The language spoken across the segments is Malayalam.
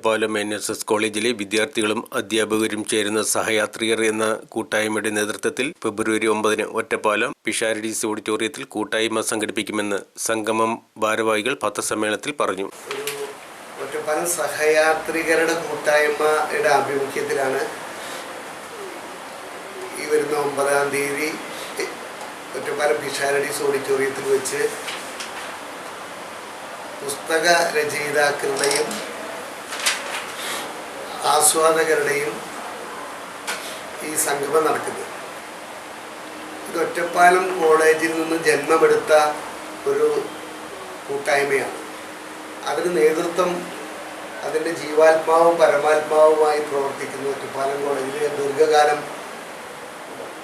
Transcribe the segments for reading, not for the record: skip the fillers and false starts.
ഒറ്റപ്പാലം NSS കോളേജിലെ വിദ്യാർത്ഥികളും അധ്യാപകരും ചേരുന്ന സഹയാത്രികർ എന്ന കൂട്ടായ്മയുടെ നേതൃത്വത്തിൽ ഫെബ്രുവരി 9 ഒറ്റപ്പാലം പിഷാരഡീസ് ഓഡിറ്റോറിയത്തിൽ കൂട്ടായ്മ സംഘടിപ്പിക്കുമെന്ന് സംഗമം ഭാരവാഹികൾ പത്രസമ്മേളനത്തിൽ പറഞ്ഞു. ഒറ്റപ്പാലം സഹയാത്രികരുടെ കൂട്ടായ്മയുടെ ആഭിമുഖ്യത്തിലാണ് ഈ വരുന്ന 9-ാം തീയതി ഒറ്റപ്പാലം പിഷാരഡീസ് ഓഡിറ്റോറിയത്തിൽ വെച്ച് പുസ്തക രചയിതാക്കളുടെയും ആസ്വാദകരുടെയും ഈ സംഗമം നടക്കുന്നത്. ഇത് ഒറ്റപ്പാലം കോളേജിൽ നിന്ന് ജന്മമെടുത്ത ഒരു കൂട്ടായ്മയാണ്. അതിന് നേതൃത്വം അതിൻ്റെ ജീവാത്മാവും പരമാത്മാവുമായി പ്രവർത്തിക്കുന്ന ഒറ്റപ്പാലം കോളേജിലെ ദീർഘകാലം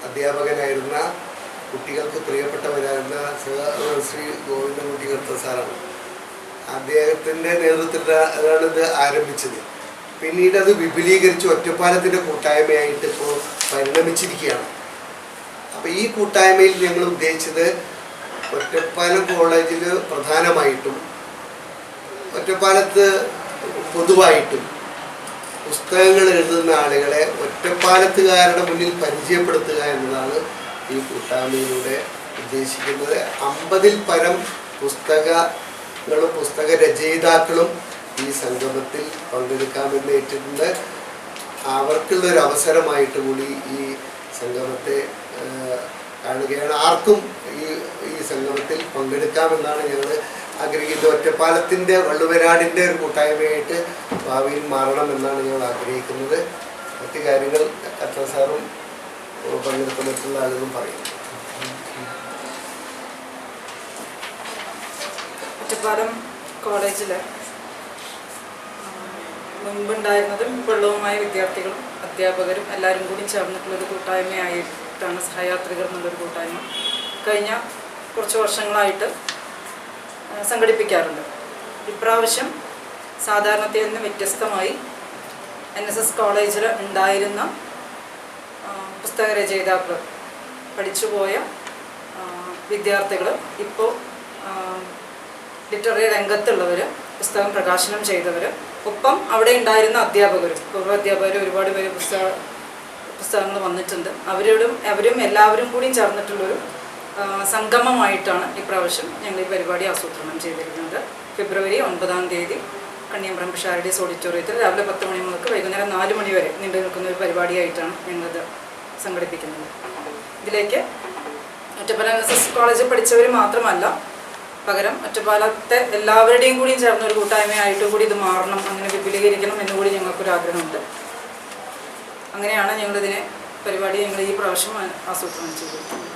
അധ്യാപകനായിരുന്ന കുട്ടികൾക്ക് പ്രിയപ്പെട്ടവരായിരുന്ന ശ്രീ ഗോവിന്ദൻകുട്ടി കർത്ത സാറാണ്. അദ്ദേഹത്തിൻ്റെ നേതൃത്വത്തിലാണ് ഇത് ആരംഭിച്ചത്. പിന്നീട് അത് വിപുലീകരിച്ച് ഒറ്റപ്പാലത്തിൻ്റെ കൂട്ടായ്മയായിട്ട് ഇപ്പോൾ പരിണമിച്ചിരിക്കുകയാണ്. അപ്പോൾ ഈ കൂട്ടായ്മയിൽ ഞങ്ങൾ ഉദ്ദേശിച്ചത് ഒറ്റപ്പാലം കോളേജിൽ പ്രധാനമായിട്ടും ഒറ്റപ്പാലത്ത് പൊതുവായിട്ടും പുസ്തകങ്ങൾ എഴുതുന്ന ആളുകളെ ഒറ്റപ്പാലത്തുകാരുടെ മുന്നിൽ പരിചയപ്പെടുത്തുക എന്നതാണ് ഈ കൂട്ടായ്മയിലൂടെ ഉദ്ദേശിക്കുന്നത്. 50-ൽ പരം പുസ്തക രചയിതാക്കളും ഈ സംഗമത്തിൽ പങ്കെടുക്കാമെന്ന് ഏറ്റിട്ടുണ്ട്. അവർക്കുള്ളൊരു അവസരമായിട്ട് കൂടി ഈ സംഗമത്തെ കാണുകയാണ്. ആർക്കും ഈ സംഗമത്തിൽ പങ്കെടുക്കാമെന്നാണ് ഞങ്ങൾ ആഗ്രഹിക്കുന്നത്. ഒറ്റപ്പാലത്തിൻ്റെ വള്ളുവനാടിൻ്റെ ഒരു കൂട്ടായ്മയായിട്ട് ഭാവിയിൽ മാറണമെന്നാണ് ഞങ്ങൾ ആഗ്രഹിക്കുന്നത്. മറ്റു കാര്യങ്ങൾ കർത്ത സാറും പങ്കെടുക്കുന്ന മറ്റുള്ള ആളുകളും പറയുന്നു. ഒറ്റപ്പാലം കോളേജിൽ മുൻപുണ്ടായിരുന്നതും ഇപ്പോഴുള്ളതുമായ വിദ്യാർത്ഥികളും അധ്യാപകരും എല്ലാവരും കൂടി ചേർന്നിട്ടുള്ളൊരു കൂട്ടായ്മയായിട്ടാണ് സഹയാത്രികർ എന്നുള്ളൊരു കൂട്ടായ്മ കഴിഞ്ഞ കുറച്ച് വർഷങ്ങളായിട്ട് സംഘടിപ്പിക്കാറുണ്ട്. ഇപ്രാവശ്യം സാധാരണത്തിൽ നിന്ന് വ്യത്യസ്തമായി NSS കോളേജിൽ ഉണ്ടായിരുന്ന പുസ്തക രചയിതാക്കൾ, പഠിച്ചുപോയ വിദ്യാർത്ഥികൾ, ഇപ്പോൾ ലിറ്റററി രംഗത്തുള്ളവർ, പുസ്തകം പ്രകാശനം ചെയ്തവർ, ഒപ്പം അവിടെ ഉണ്ടായിരുന്ന അധ്യാപകരും പൂർവ്വ അധ്യാപകരും ഒരുപാട് പേര് പുസ്തകങ്ങൾ വന്നിട്ടുണ്ട്. അവരും എല്ലാവരും കൂടി ചേർന്നിട്ടുള്ളൊരു സംഗമമായിട്ടാണ് ഇപ്രാവശ്യം ഞങ്ങൾ ഈ പരിപാടി ആസൂത്രണം ചെയ്തിരിക്കുന്നത്. ഫെബ്രുവരി 9-ാം തീയതി കണ്ണിയമ്പുറം പിഷാരഡീസ് ഓഡിറ്റോറിയത്തിൽ രാവിലെ 10 മണി മുതൽ വൈകുന്നേരം 4 മണി വരെ നീണ്ടു നിൽക്കുന്ന ഒരു പരിപാടിയായിട്ടാണ് ഞങ്ങളിത് സംഘടിപ്പിക്കുന്നത്. ഇതിലേക്ക് ഒറ്റപ്പാലം NSS കോളേജിൽ പഠിച്ചവർ മാത്രമല്ല, പകരം ഒറ്റപ്പാലത്തെ എല്ലാവരുടെയും കൂടി ചേർന്ന ഒരു കൂട്ടായ്മയായിട്ട് കൂടി ഇത് മാറണം, അങ്ങനെ വിപുലീകരിക്കണം എന്നുകൂടി ഞങ്ങൾക്കൊരാഗ്രഹമുണ്ട്. അങ്ങനെയാണ് ഞങ്ങളിതിനെ പരിപാടി ഞങ്ങൾ ഈ പ്രാവശ്യം ആസൂത്രണം ചെയ്തിരിക്കുന്നത്.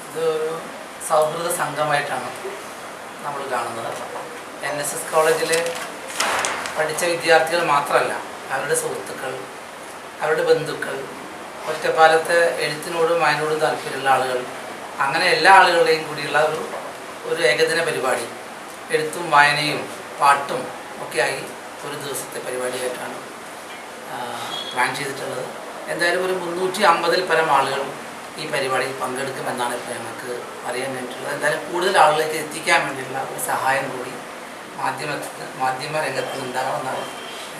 ഇതൊരു സൗഹൃദ സംഘമായിട്ടാണ് നമ്മൾ കാണുന്നത്. NSS കോളേജിൽ പഠിച്ച വിദ്യാർത്ഥികൾ മാത്രമല്ല, അവരുടെ സുഹൃത്തുക്കൾ, അവരുടെ ബന്ധുക്കൾ, ഒറ്റപ്പാലത്തെ എഴുത്തിനോടും വായനയോടും താല്പര്യമുള്ള ആളുകൾ, അങ്ങനെ എല്ലാ ആളുകളുടെയും കൂടിയുള്ള ഒരു ഏകദിന പരിപാടി, എഴുത്തും വായനയും പാട്ടും ഒക്കെയായി ഒരു ദിവസത്തെ പരിപാടിയായിട്ടാണ് പ്ലാൻ ചെയ്തിട്ടുള്ളത്. എന്തായാലും ഒരു 350-ൽ പരം ആളുകൾ ഈ പരിപാടിയിൽ പങ്കെടുക്കുമെന്നാണ് ഇപ്പോൾ ഞങ്ങൾക്ക് അറിയാൻ വേണ്ടിയിട്ടുള്ളത്. എന്തായാലും കൂടുതൽ ആളുകളിലേക്ക് എത്തിക്കാൻ വേണ്ടിയുള്ള ഒരു സഹായം കൂടി മാധ്യമ രംഗത്ത് ഉണ്ടാകണമെന്നാണ്